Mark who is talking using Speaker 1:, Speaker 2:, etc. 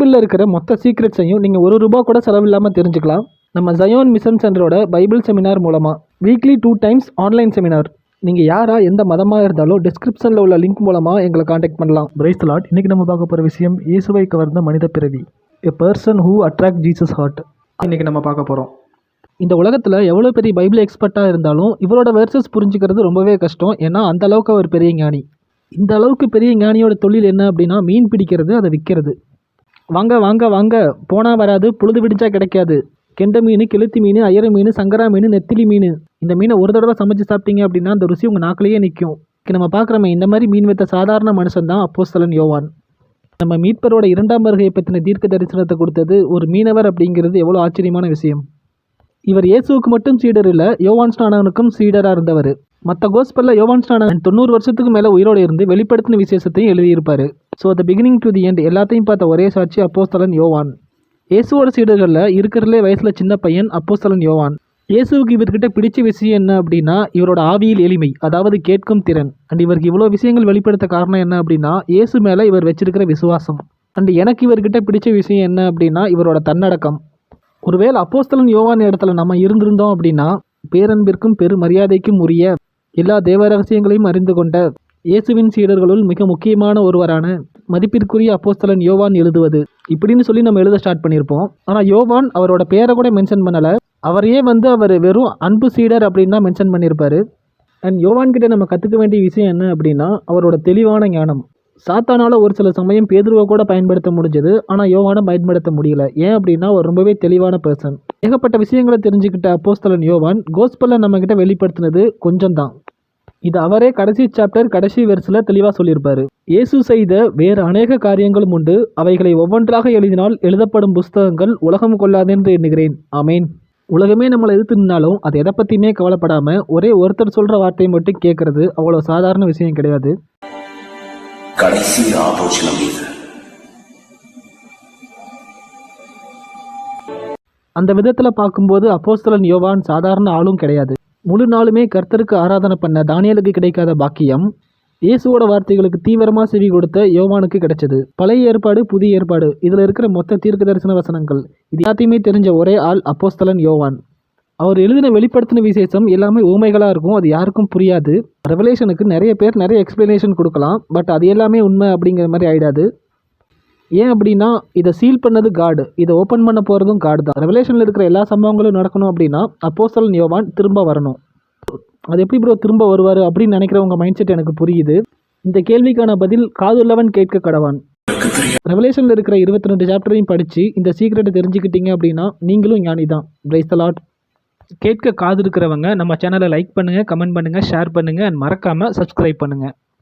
Speaker 1: பைபிளில் இருக்கிற மொத்த சீக்ரெட்ஸையும் நீங்கள் ₹1 கூட செலவில்லாமல் தெரிஞ்சுக்கலாம் நம்ம ஜயோன் மிஷன் சென்டரோட பைபிள் செமினார் மூலமாக. Weekly 2 times online seminar. நீங்கள் யாராக எந்த மதமாக இருந்தாலும் டிஸ்கிரிப்ஷனில் உள்ள லிங்க் மூலமாக எங்களை காண்டாக்ட் பண்ணலாம். Praise the Lord. இன்றைக்கி நம்ம பார்க்க போகிற விஷயம் இயேசுவை கவர்ந்த மனித பிறவி, a person who attract Jesus heart. இன்றைக்கி நம்ம பார்க்க போகிறோம். இந்த உலகத்தில் எவ்வளோ பெரிய பைபிள் எக்ஸ்பர்ட்டாக இருந்தாலும் இவரோட வேர்சஸ் புரிஞ்சுக்கிறது ரொம்பவே கஷ்டம். ஏன்னா அந்த அளவுக்கு அவர் பெரிய ஞானி. இந்த அளவுக்கு பெரிய ஞானியோட தொழில் என்ன அப்படின்னா மீன் பிடிக்கிறது, அதை விற்கிறது. வாங்க வாங்க வாங்க, போனால் வராது, பொழுது விடிச்சா கிடைக்காது. கெண்ட மீன், கெளுத்தி மீன், அயர மீன், சங்கரா மீன், நெத்திலி மீன். இந்த மீனை ஒரு தடவை சமைச்சு சாப்பிட்டீங்க அப்படின்னா அந்த ருசி உங்கள் நாக்கிலேயே நிற்கும். நம்ம பார்க்குறோமே, இந்த மாதிரி மீன் வைத்த சாதாரண மனுஷன் தான் அப்போஸ்தலன் யோவான். நம்ம மீட்பரோட 2ஆம் வருகையை பற்றின தீர்க்க தரிசனத்தை கொடுத்தது ஒரு மீனவர் அப்படிங்கிறது எவ்வளோ ஆச்சரியமான விஷயம். இவர் இயேசுவுக்கு மட்டும் சீடர் இல்லை, யோவான் ஸ்நானகனுக்கும் சீடராக இருந்தவர். மற்ற கோஸ்பல்ல யோவான் ஸ்நானகன் 90 வருஷத்துக்கு மேலே உயிரோடு இருந்து வெளிப்படுத்தின விசேஷத்தையும் எழுதியிருப்பார். So the beginning to the end எல்லாத்தையும் பார்த்த ஒரே சாட்சி அப்போஸ்தலன் யோவான். இயேசுவோட சீடர்களில் இருக்கிறதுலே வயசில் சின்ன பையன் அப்போஸ்தலன் யோவான். இயேசுவுக்கு இவர்கிட்ட பிடிச்ச விஷயம் என்ன அப்படின்னா இவரோட ஆவியில் எளிமை, அதாவது கேட்கும் திறன். அண்ட் இவருக்கு இவ்வளோ விஷயங்கள் வெளிப்படுத்த காரணம் என்ன அப்படின்னா இயேசு மேலே இவர் வச்சிருக்கிற விசுவாசம். அண்ட் எனக்கு இவர்கிட்ட பிடிச்ச விஷயம் என்ன அப்படின்னா இவரோட தன்னடக்கம். ஒருவேளை அப்போஸ்தலன் யோவான் இடத்துல நம்ம இருந்திருந்தோம் அப்படின்னா பேரன்பிற்கும் பெரு மரியாதைக்கும் உரிய எல்லா தேவ ரகசியங்களையும் அறிந்து கொண்ட இயேசுவின் சீடர்களுள் மிக முக்கியமான ஒருவரான மதிப்பிற்குரிய அப்போஸ்தலன் யோவான் எழுதுவது இப்படின்னு சொல்லி நம்ம எழுத ஸ்டார்ட் பண்ணியிருப்போம். ஆனால் யோவான் அவரோட பேரை கூட மென்ஷன் பண்ணலை. அவரையே அவர் வெறும் அன்பு சீடர் அப்படின்னு தான் மென்ஷன் பண்ணியிருப்பார். அண்ட் யோவான் கிட்ட நம்ம கற்றுக்க வேண்டிய விஷயம் என்ன அப்படின்னா அவரோட தெளிவான ஞானம். சாத்தானால் ஒரு சில சமயம் பேதுருவை கூட பயன்படுத்த முடிஞ்சது, ஆனால் யோவானை பயன்படுத்த முடியல. ஏன் அப்படின்னா அவர் ரொம்பவே தெளிவான பர்சன். ஏகப்பட்ட விஷயங்களை தெரிஞ்சுக்கிட்ட அப்போஸ்தலன் யோவான் கோஸ்பல்ல நம்மக்கிட்ட வெளிப்படுத்தினது கொஞ்சம் தான். இது அவரே கடைசி சாப்டர் கடைசி வெர்ஸில் தெளிவாக சொல்லியிருப்பார். இயேசு செய்த வேறு அநேக காரியங்களும் உண்டு, அவைகளை ஒவ்வொன்றாக எழுதினால் எழுதப்படும் புஸ்தகங்கள் உலகம் கொள்ளாதென்று எண்ணுகிறேன். ஆமேன். உலகமே நம்மளை எதிர்த்து நின்னாலும் அது எதை பற்றியுமே கவலைப்படாமல் ஒரே ஒருத்தர் சொல்கிற வார்த்தையை மட்டும் கேட்கறது அவ்வளோ சாதாரண விஷயம் கிடையாது.
Speaker 2: கடைசி ஆலோசனை இது.
Speaker 1: அந்த விதத்தில் பார்க்கும்போது அப்போஸ்தலன் யோவான் சாதாரண ஆளும் கிடையாது. முழு நாளுமே கர்த்தருக்கு ஆராதனை பண்ண தானியேலுக்கு கிடைக்காத பாக்கியம் இயேசுவோட வார்த்தைகளுக்கு தீவிரமாக செவி கொடுத்த யோவானுக்கு கிடைச்சது. பழைய ஏற்பாடு, புதிய ஏற்பாடு, இதில் இருக்கிற மொத்த தீர்க்க தரிசன வசனங்கள் இது எல்லாத்தையுமே தெரிஞ்ச ஒரே ஆள் அப்போஸ்தலன் யோவான். அவர் எழுதின வெளிப்படுத்தின விசேஷம் எல்லாமே ஊமைகளாக இருக்கும், அது யாருக்கும் புரியாது. ரெவலேஷனுக்கு நிறைய பேர் நிறைய எக்ஸ்பிளனேஷன் கொடுக்கலாம், பட் அது எல்லாமே உண்மை அப்படிங்கிற மாதிரி ஆயிடாது. ஏன் அப்படின்னா இதை சீல் பண்ணது காடு, இதை ஓப்பன் பண்ண போகிறதும் காடு தான். ரெவலேஷனில் இருக்கிற எல்லா சம்பவங்களும் நடக்கணும் அப்படின்னா அப்போஸ்தலன் யோவான் திரும்ப வரணும். அது எப்படி ப்ரோ திரும்ப வருவார் அப்படின்னு நினைக்கிறவங்க மைண்ட் செட் எனக்கு புரியுது. இந்த கேள்விக்கான பதில் காதுள்ளவன் கேட்க கடவான். ரெவலேஷனில் இருக்கிற 22 சாப்டரையும் படித்து இந்த சீக்ரெட்டை தெரிஞ்சுக்கிட்டீங்க அப்படின்னா நீங்களும் ஞானி தான். Price the Lord. கேட்க காது இருக்கிறவங்க நம்ம சேனலை லைக் பண்ணுங்கள், கமெண்ட் பண்ணுங்கள், ஷேர் பண்ணுங்கள் அண்ட் மறக்காமல் சப்ஸ்கிரைப் பண்ணுங்கள்.